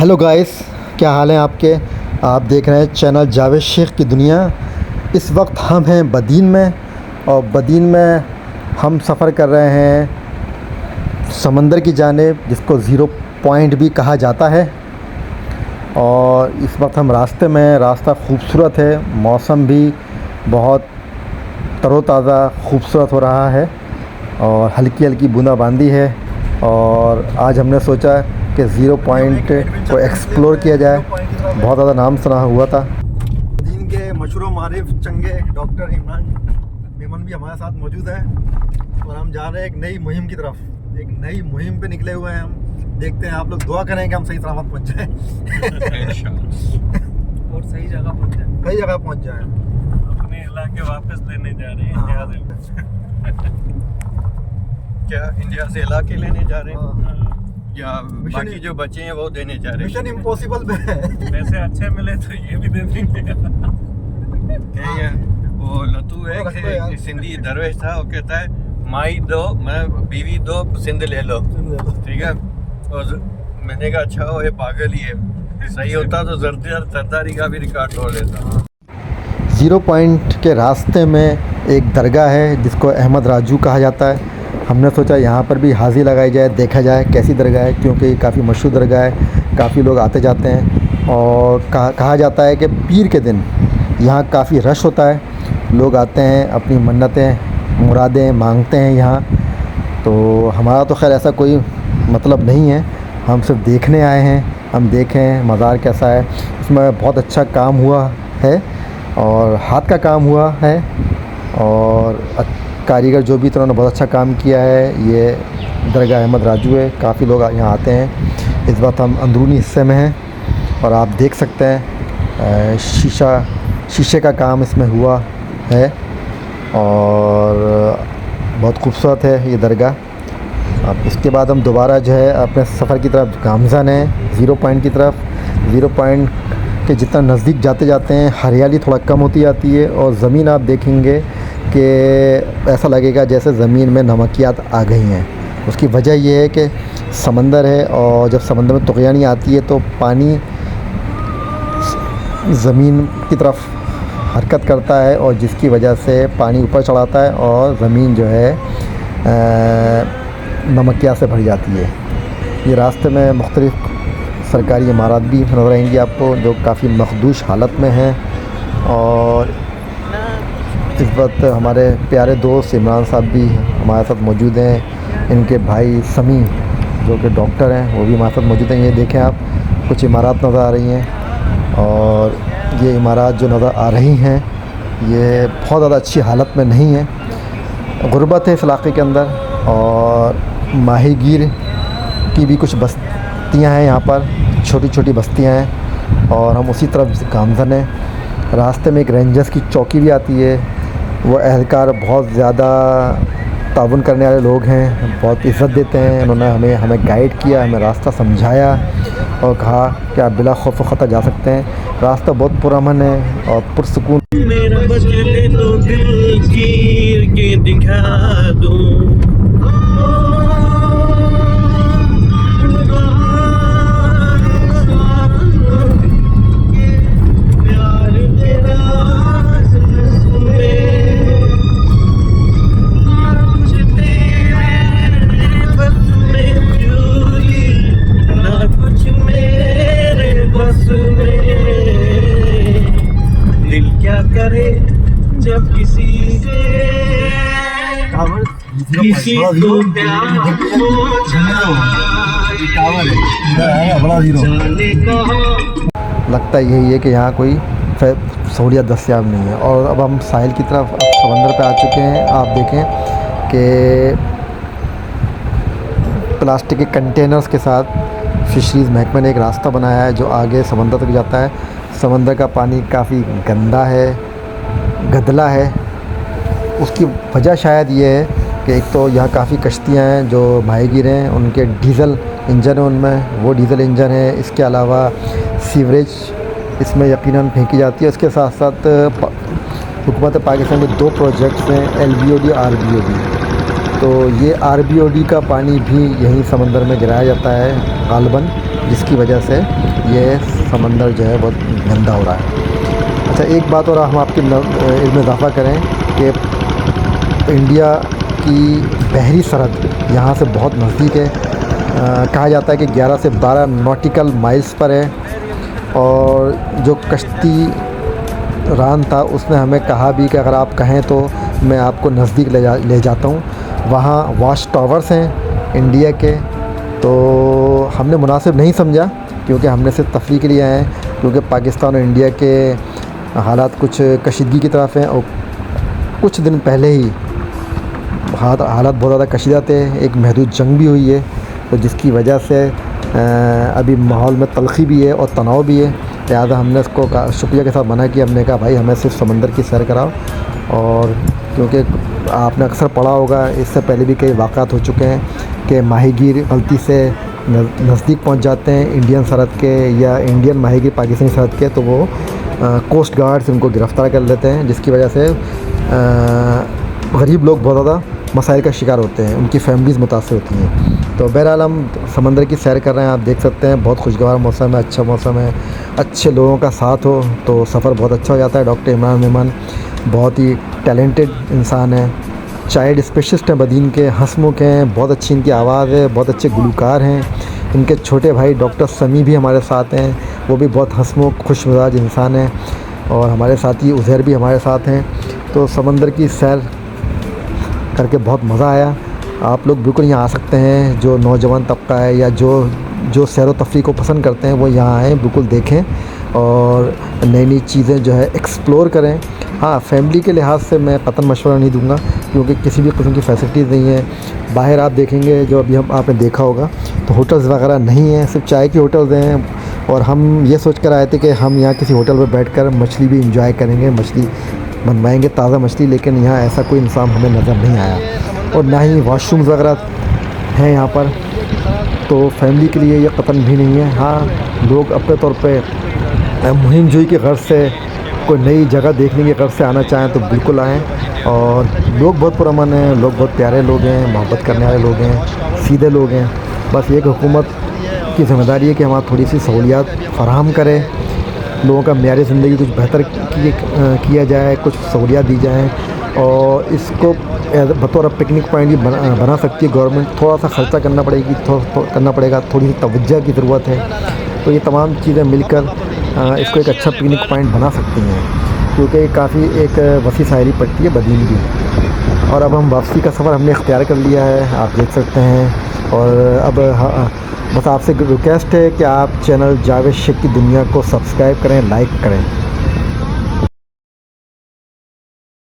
Hello guys, क्या हाल है आपके। आप देख रहे हैं चैनल जावेद शेख की दुनिया। इस वक्त हम हैं बदीन में, और बदीन में हम सफ़र कर रहे हैं समंदर की जानिब, जिसको ज़ीरो पॉइंट भी कहा जाता है। और इस वक्त हम रास्ते में हैं। रास्ता खूबसूरत है, मौसम भी बहुत तरोताज़ा खूबसूरत हो रहा है और हल्की हल्की बूंदाबांदी है। और आज हमने सोचा कि ज़ीरो पॉइंट को एक्सप्लोर किया जाए। बहुत ज़्यादा नाम सुना हुआ था। दीन के मशहूर मारिफ चंगे डॉक्टर इमरान मेमन भी हमारे साथ मौजूद है, और हम जा रहे हैं एक नई मुहिम की तरफ। एक नई मुहिम पे निकले हुए हैं हम। देखते हैं, आप लोग दुआ करें कि हम सही सलामत पहुंच जाएं और सही जगह पहुंच जाए, सही जगह पहुंच जाएं। अपने इलाके वापस लेने जा रहे हैं इंडिया से। क्या इंडिया से इलाके लेने जा रहे हैं हाँ। या बाकी जो बचे हैं वो देने जा रहे मिशन हैं? इम्पॉसिबल पे है। पैसे अच्छे मिले तो ये भी दे देंगे। क्या ये वो लतू है रख लो यार। कि सिंधी दरवेश था, वो कहता है माई दो, मैं बीवी दो, सिंध ले लो। ठीक है, और मैंने कहा अच्छा वो ये पागल ही है। सही होता तो जरदारी का भी रिकॉर्ड तोड़ लेता। ज़ीरो पॉइंट के रास्ते में एक दरगाह है जिसको अहमद राजू कहा जाता है। हमने सोचा यहाँ पर भी हाज़िरी लगाई जाए, देखा जाए कैसी दरगाह है, क्योंकि काफ़ी मशहूर दरगाह है, काफ़ी लोग आते जाते हैं। और कहा जाता है कि पीर के दिन यहाँ काफ़ी रश होता है, लोग आते हैं अपनी मन्नतें मुरादें मांगते हैं यहाँ। तो हमारा तो खैर ऐसा कोई मतलब नहीं है, हम सिर्फ देखने आए हैं। हम देखें मज़ार कैसा है। इसमें बहुत अच्छा काम हुआ है और हाथ का काम हुआ है, और कारीगर जो भी थे उन्होंने बहुत अच्छा काम किया है। ये दरगाह अहमद राजू है, काफ़ी लोग यहाँ आते हैं। इस वक्त हम अंदरूनी हिस्से में हैं और आप देख सकते हैं शीशे का काम इसमें हुआ है और बहुत खूबसूरत है ये दरगाह। अब इसके बाद हम दोबारा जो है अपने सफ़र की तरफ गामज़न है, ज़ीरो पॉइंट की तरफ। ज़ीरो पॉइंट के जितना नज़दीक जाते जाते हैं हरियाली थोड़ा कम होती जाती है, और ज़मीन आप देखेंगे कि ऐसा लगेगा जैसे ज़मीन में नमकियात आ गई हैं। उसकी वजह यह है कि समंदर है, और जब समंदर में तुग़यानी आती है तो पानी ज़मीन की तरफ हरकत करता है, और जिसकी वजह से पानी ऊपर चढ़ाता है और ज़मीन जो है नमकियात से भर जाती है। ये रास्ते में मुख्तलिफ़ सरकारी इमारत भी नज़र आएंगी आपको, जो काफ़ी मखदूश हालत में हैं। और इस वक्त हमारे प्यारे दोस्त इमरान साहब भी हमारे साथ मौजूद हैं। इनके भाई समी जो कि डॉक्टर हैं वो भी हमारे साथ मौजूद हैं। ये देखें आप, कुछ इमारत नज़र आ रही हैं, और ये इमारत जो नज़र आ रही हैं ये बहुत ज़्यादा अच्छी हालत में नहीं है। गुर्बत है इस इलाके के अंदर, और माहीगीर की भी कुछ बस्तियाँ हैं यहाँ पर, छोटी छोटी बस्तियाँ हैं। और हम उसी तरफ गामज़न हैं। रास्ते में एक रेंजर्स की चौकी भी आती है। वो एहलकार बहुत ज़्यादा ताउन करने वाले लोग हैं, बहुत इज़्ज़त देते हैं। उन्होंने हमें गाइड किया, हमें रास्ता समझाया और कहा कि आप बिला खौफ ख़तर जा सकते हैं। रास्ता बहुत पुरअमन है और पुरसुकून। मेरा बचले तो दिल चीर के दिखा दूं। जब किसी से किसी को प्यार लगता यही है कि यहाँ कोई सहूलियत दस्तियाब नहीं है। और अब हम साहिल की तरफ समंदर पे आ चुके हैं। आप देखें कि प्लास्टिक के कंटेनर्स के साथ फ़िशरीज़ महकमे ने एक रास्ता बनाया है जो आगे समंदर तक जाता है। समंदर का पानी काफ़ी गंदा है, गदला है। उसकी वजह शायद ये है कि एक तो यहाँ काफ़ी कश्तियाँ हैं जो माहीगीर हैं, उनके डीज़ल इंजन है, उनमें वो डीज़ल इंजन है। इसके अलावा सीवरेज इसमें यकीनन फेंकी जाती है। उसके साथ साथ हुकूमत पाकिस्तान के 2 प्रोजेक्ट्स हैं, LBOD RBOD। तो ये RBOD का पानी भी यहीं समंदर में गिराया जाता है गालबन, जिसकी वजह से ये समंदर जो है बहुत गंदा हो रहा है। अच्छा, एक बात और हम आपके इसमें इजाफा करें कि इंडिया की बहरी सरहद यहाँ से बहुत नज़दीक है। कहा जाता है कि 11 से 12 नॉटिकल माइल्स पर है। और जो कश्ती रान था उसने हमें कहा भी कि अगर आप कहें तो मैं आपको नज़दीक ले जाता हूँ। वहाँ वॉच टावर्स हैं इंडिया के, तो हमने मुनासिब नहीं समझा क्योंकि हमने सिर्फ तफरीह के लिए आए हैं, क्योंकि पाकिस्तान और इंडिया के हालात कुछ कशीदगी की तरफ हैं और कुछ दिन पहले ही हालात बहुत ज़्यादा कशीदा थे। एक महदूद जंग भी हुई है, तो जिसकी वजह से अभी माहौल में तलखी भी है और तनाव भी है। लिहाजा हमने उसको शुक्रिया के साथ मना किया। हमने कहा भाई हमें सिर्फ समंदर की सैर कराओ। और क्योंकि आपने अक्सर पढ़ा होगा, इससे पहले भी कई वाक़ात हो चुके हैं कि माहीगीर गलती से नज़दीक पहुंच जाते हैं इंडियन सरहद के, या इंडियन माहीगीर पाकिस्तानी सरहद के, तो वो कोस्ट गार्ड्स उनको गिरफ़्तार कर लेते हैं, जिसकी वजह से गरीब लोग बहुत ज़्यादा मसाइल का शिकार होते हैं, उनकी फैमिलीज़ मुतासर होती हैं। तो बहरहाल हम समंदर की सैर कर रहे हैं, आप देख सकते हैं बहुत खुशगवार मौसम है, अच्छा मौसम है, अच्छे लोगों का साथ हो तो सफ़र बहुत अच्छा हो जाता है। डॉक्टर इमरान मेमन बहुत ही टैलेंटेड इंसान है, चाइल्ड स्पेशलिस्ट हैं बदीन के, हंसमुख हैं, बहुत अच्छी इनकी आवाज़ है, बहुत अच्छे गुलकार हैं। इनके छोटे भाई डॉक्टर समी भी हमारे साथ हैं, वो भी बहुत हंसमुख खुश मिजाज इंसान हैं। और हमारे साथी उज़ैर भी हमारे साथ हैं। तो समंदर की सैर करके बहुत मज़ा आया। आप लोग बिल्कुल यहाँ आ सकते हैं, जो नौजवान तबका है या जो सैर व तफरीह को पसंद करते हैं वो यहाँ आएँ, बिल्कुल देखें और नई नई चीज़ें जो है एक्सप्लोर करें। हाँ, फैमिली के लिहाज से मैं कतई मशवरा नहीं दूंगा क्योंकि किसी भी किस्म की फैसिलिटीज़ नहीं है। बाहर आप देखेंगे जो अभी आपने देखा होगा तो होटल्स वगैरह नहीं हैं, सिर्फ चाय के होटल्स हैं। और हम ये सोच कर आए थे कि हम यहाँ किसी होटल पर बैठकर मछली भी इंजॉय करेंगे, मछली बनवाएंगे, ताज़ा मछली, लेकिन यहाँ ऐसा कोई इंतज़ाम हमें नज़र नहीं आया और ना ही वॉशरूम्स वगैरह हैं यहाँ पर। तो फैमिली के लिए ये कतई भी नहीं है। हाँ, लोग अपने तौर पे मुहिम जोई की गर्ज से, कोई नई जगह देखने की गर्ज से आना चाहें तो बिल्कुल आएँ। और लोग बहुत पुरअमन हैं, लोग बहुत प्यारे लोग हैं, मोहब्बत करने वाले लोग हैं, सीधे लोग हैं। बस एक हुकूमत की ज़िम्मेदारी है कि हमारा थोड़ी सी सहूलियात फराहम करें, लोगों का मेयार ज़िंदगी कुछ बेहतर किया जाए, कुछ सहूलियात दी जाएँ। और इसको बतौर पिकनिक पॉइंट भी बना सकती है गवर्नमेंट। थोड़ा सा ख़र्चा करना पड़ेगा, थोड़ी सी तवज्जो की ज़रूरत है। तो ये तमाम चीज़ें मिलकर इसको एक अच्छा पिकनिक पॉइंट बना सकती हैं, क्योंकि काफ़ी एक वसी साहली पट्टी है बदीन की। और अब हम वापसी का सफ़र हमने इख्तियार कर लिया है, आप देख सकते हैं। और अब बस आपसे रिक्वेस्ट है कि आप चैनल जावेद शेख की दुनिया को सब्सक्राइब करें, लाइक करें।